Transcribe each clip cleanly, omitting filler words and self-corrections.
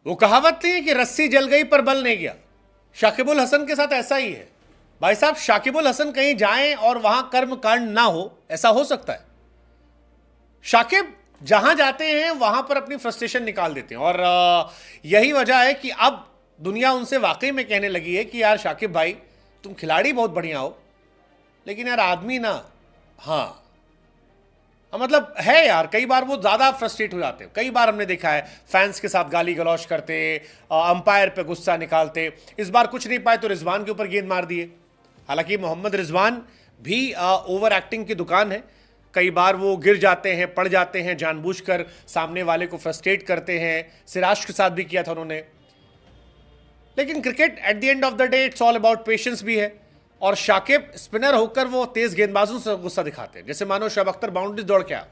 वो कहावत नहीं है कि रस्सी जल गई पर बल नहीं गया। शाकिबुल हसन के साथ ऐसा ही है भाई साहब। शाकिबुल हसन कहीं जाएं और वहां कर्म कांड ना हो, ऐसा हो सकता है। शाकिब जहां जाते हैं वहां पर अपनी फ्रस्ट्रेशन निकाल देते हैं, और यही वजह है कि अब दुनिया उनसे वाकई में कहने लगी है कि यार शाकिब भाई, तुम खिलाड़ी बहुत बढ़िया हो, लेकिन यार आदमी ना, हाँ मतलब है यार, कई बार वो ज्यादा फ्रस्ट्रेट हो जाते हैं। कई बार हमने देखा है फैंस के साथ गाली गलौज करते, अंपायर पे गुस्सा निकालते। इस बार कुछ नहीं पाए तो रिजवान के ऊपर गेंद मार दिए। हालांकि मोहम्मद रिजवान भी ओवर एक्टिंग की दुकान है। कई बार वो गिर जाते हैं, पड़ जाते हैं, जानबूझकर सामने वाले को फ्रस्ट्रेट करते हैं। सिराज के साथ भी किया था उन्होंने। लेकिन cricket at the end of the day it's all about patience भी है। और शाकिब स्पिनर होकर वो तेज गेंदबाजों से गुस्सा दिखाते हैं, जैसे मानो शोएब अख्तर बाउंड्री दौड़ के आया।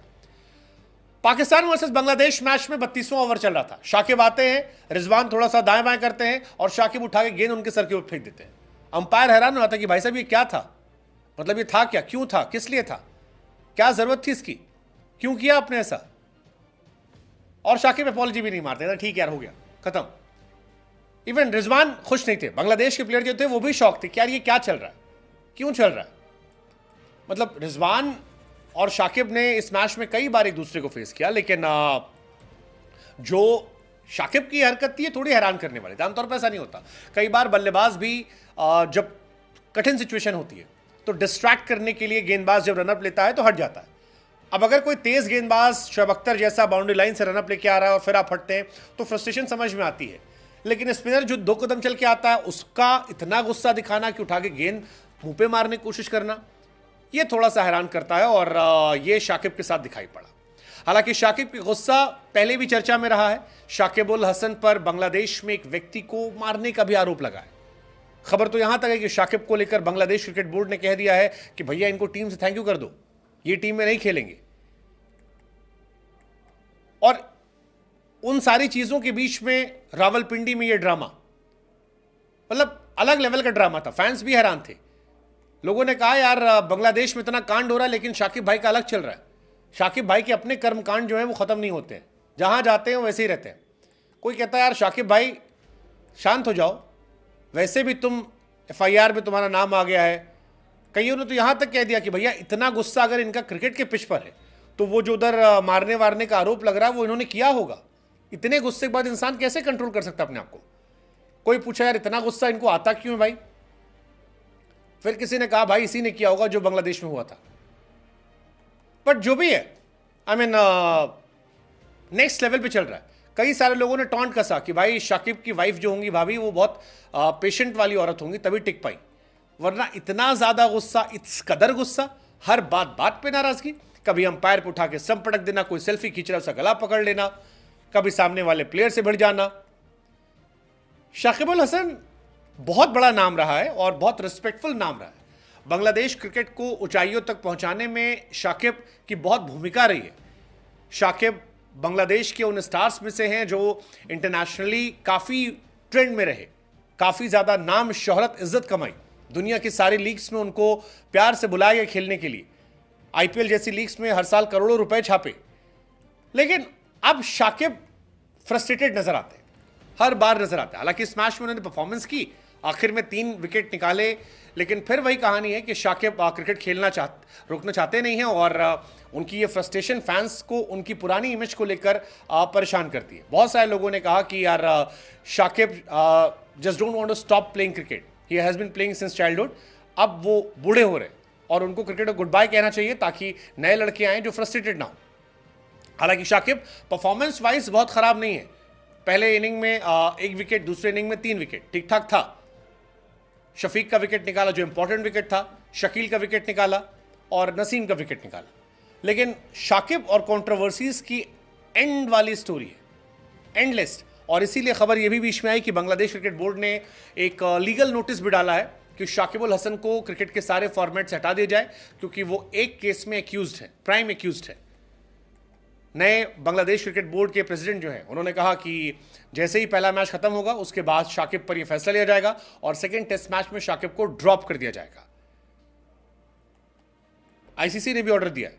पाकिस्तान वर्सेस बांग्लादेश मैच में 32वां ओवर चल रहा था। शाकिब आते हैं, रिजवान थोड़ा सा दाएं बाएं करते हैं और शाकिब उठा के गेंद उनके सर के ऊपर फेंक देते हैं। अंपायर हैरान हो जाता है कि भाई साहब ये क्या था, मतलब ये था क्या, क्यों था, किस लिए था, क्या जरूरत थी इसकी, क्यों किया आपने ऐसा। और शाकिब अपॉलॉजी भी नहीं मारते, ठीक यार हो गया खत्म। इवन रिजवान खुश नहीं थे। बांग्लादेश के प्लेयर जो थे वो भी शौक थे कि यार ये क्या चल रहा है, क्यों चल रहा है। मतलब रिजवान और शाकिब ने इस मैच में कई बार एक दूसरे को फेस किया, लेकिन जो शाकिब की हरकत थी थोड़ी हैरान करने वाली थी। आमतौर पर ऐसा नहीं होता। कई बार बल्लेबाज भी जब कठिन सिचुएशन होती है तो डिस्ट्रैक्ट करने के लिए गेंदबाज जब रनअप लेता है तो हट जाता है। अब अगर कोई तेज गेंदबाज शोएब अख्तर जैसा बाउंड्री लाइन से रनअप लेके आ रहा है और फिर आप हटते हैं तो फ्रस्ट्रेशन समझ में आती है। लेकिन स्पिनर जो 2 कदम चल के आता है उसका इतना गुस्सा दिखाना कि उठा के गेंद मुंह पे मारने की कोशिश करना, ये थोड़ा सा हैरान करता है। और ये शाकिब के साथ दिखाई पड़ा। हालांकि शाकिब की गुस्सा पहले भी चर्चा में रहा है। शाकिबुल हसन पर बांग्लादेश में एक व्यक्ति को मारने का भी आरोप लगा है। खबर तो यहां तक है कि शाकिब को लेकर बांग्लादेश क्रिकेट बोर्ड ने कह दिया है कि भैया इनको टीम से थैंक यू कर दो, ये टीम में नहीं खेलेंगे। और उन सारी चीजों के बीच में रावलपिंडी में ये ड्रामा, मतलब अलग लेवल का ड्रामा था। फैंस भी हैरान थे। लोगों ने कहा यार बांग्लादेश में इतना कांड हो रहा है लेकिन शाकिब भाई का अलग चल रहा है। शाकिब भाई के अपने कर्मकांड जो है वो खत्म नहीं होते हैं, जहां जाते हैं वैसे ही रहते हैं। कोई कहता है यार शाकिब भाई शांत हो जाओ, वैसे भी तुम FIR में तुम्हारा नाम आ गया है। कईयों ने तो यहां तक कह दिया कि भैया इतना गुस्सा अगर इनका क्रिकेट के पिच पर है तो वो जो उधर मारने वारने का आरोप लग रहा है वो इन्होंने किया होगा। इतने गुस्से के बाद इंसान कैसे कंट्रोल कर सकता है अपने आप को। कोई पूछा यार इतना गुस्सा इनको आता क्यों है भाई। फिर किसी ने कहा भाई इसी ने किया होगा जो बांग्लादेश में हुआ था। बट जो भी है, आई मीन नेक्स्ट लेवल पे चल रहा है। कई सारे लोगों ने टॉन्ट कसा कि भाई शाकिब की वाइफ जो होंगी भाभी वो बहुत पेशेंट वाली औरत होंगी तभी टिक पाई, वरना इतना ज्यादा गुस्सा, इस कदर गुस्सा, हर बात बात पे नाराजगी। कभी अंपायर पे उठा के सम पटक देना, कोई सेल्फी खींच रहा है उसका गला पकड़ लेना, कभी सामने वाले प्लेयर से भिड़ जाना। शाकिबुल हसन बहुत बड़ा नाम रहा है और बहुत रिस्पेक्टफुल नाम रहा है। बांग्लादेश क्रिकेट को ऊंचाइयों तक पहुंचाने में शाकिब की बहुत भूमिका रही है। शाकिब बांग्लादेश के उन स्टार्स में से हैं जो इंटरनेशनली काफ़ी ट्रेंड में रहे, काफ़ी ज़्यादा नाम, शोहरत, इज्जत कमाई। दुनिया की सारी लीग्स में उनको प्यार से बुलाया गया खेलने के लिए। IPL जैसी लीग्स में हर साल करोड़ों रुपए छापे। लेकिन अब शाकिब फ्रस्ट्रेटेड नजर आते हैं, हर बार नजर आते हैं। हालांकि इस मैच में उन्होंने परफॉर्मेंस की, आखिर में 3 विकेट निकाले, लेकिन फिर वही कहानी है कि शाकिब क्रिकेट खेलना रोकना चाहते नहीं हैं। और उनकी ये फ्रस्ट्रेशन फैंस को उनकी पुरानी इमेज को लेकर परेशान करती है। बहुत सारे लोगों ने कहा कि यार Shakib just don't want to stop playing cricket, he has been playing since childhood. अब वो बूढ़े हो रहे हैं और उनको क्रिकेट को गुड बाय कहना चाहिए ताकि नए लड़के आए जो फ्रस्ट्रेटेड ना हो। हालांकि शाकिब परफॉर्मेंस वाइज बहुत खराब नहीं है। पहले इनिंग में 1 विकेट, दूसरे इनिंग में 3 विकेट, ठीक ठाक था। शफीक का विकेट निकाला जो इंपॉर्टेंट विकेट था, शकील का विकेट निकाला और नसीम का विकेट निकाला। लेकिन शाकिब और कंट्रोवर्सीज की एंड वाली स्टोरी है, एंडलेस। और इसीलिए खबर यह भी बीच में आई कि बांग्लादेश क्रिकेट बोर्ड ने एक लीगल नोटिस भी डाला है कि शाकिबुल हसन को क्रिकेट के सारे फॉर्मेट से हटा दिया जाए, क्योंकि वो एक केस में एक्यूज्ड है, प्राइम एक्यूज्ड है। नए बांग्लादेश क्रिकेट बोर्ड के प्रेसिडेंट जो हैं उन्होंने कहा कि जैसे ही पहला मैच खत्म होगा उसके बाद शाकिब पर यह फैसला लिया जाएगा और सेकंड टेस्ट मैच में शाकिब को ड्रॉप कर दिया जाएगा। ICC ने भी ऑर्डर दिया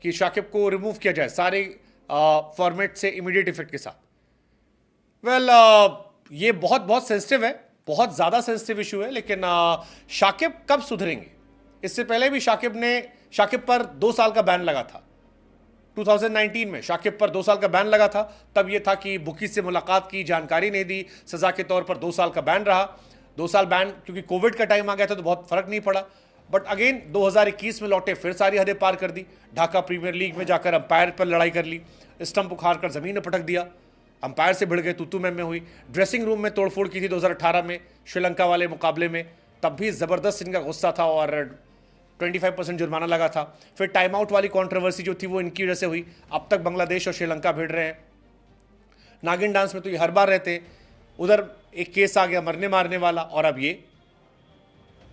कि शाकिब को रिमूव किया जाए सारे फॉर्मेट से इमीडिएट इफेक्ट के साथ। वेल ये बहुत बहुत सेंसिटिव है, बहुत ज़्यादा सेंसिटिव इशू है, लेकिन शाकिब कब सुधरेंगे? इससे पहले भी शाकिब पर 2 साल का बैन लगा था। 2019 में शाकिब पर 2 साल का बैन लगा था। तब यह था कि बुकी से मुलाकात की, जानकारी नहीं दी, सजा के तौर पर 2 साल का बैन रहा। 2 साल बैन, क्योंकि कोविड का टाइम आ गया था तो बहुत फर्क नहीं पड़ा। बट अगेन 2021 में लौटे, फिर सारी हदें पार कर दी। ढाका प्रीमियर लीग में जाकर अंपायर पर लड़ाई कर ली, स्टंप उखाड़ कर जमीन में पटक दिया, अंपायर से भिड़ गए, तू में हुई। ड्रेसिंग रूम में तोड़फोड़ की थी 2018 में श्रीलंका वाले मुकाबले में, तब भी ज़बरदस्त इनका गुस्सा था और 25% जुर्माना लगा था। फिर टाइम आउट वाली कंट्रोवर्सी जो थी वो इनकी वजह से हुई। अब तक बांग्लादेश और श्रीलंका भिड़ रहे हैं। नागिन डांस में तो ये हर बार रहते, उधर एक केस आ गया मरने मारने वाला, और अब ये।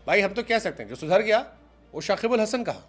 भाई हम तो कह सकते हैं कि सुधर गया वो शाकिबुल हसन कहाँ?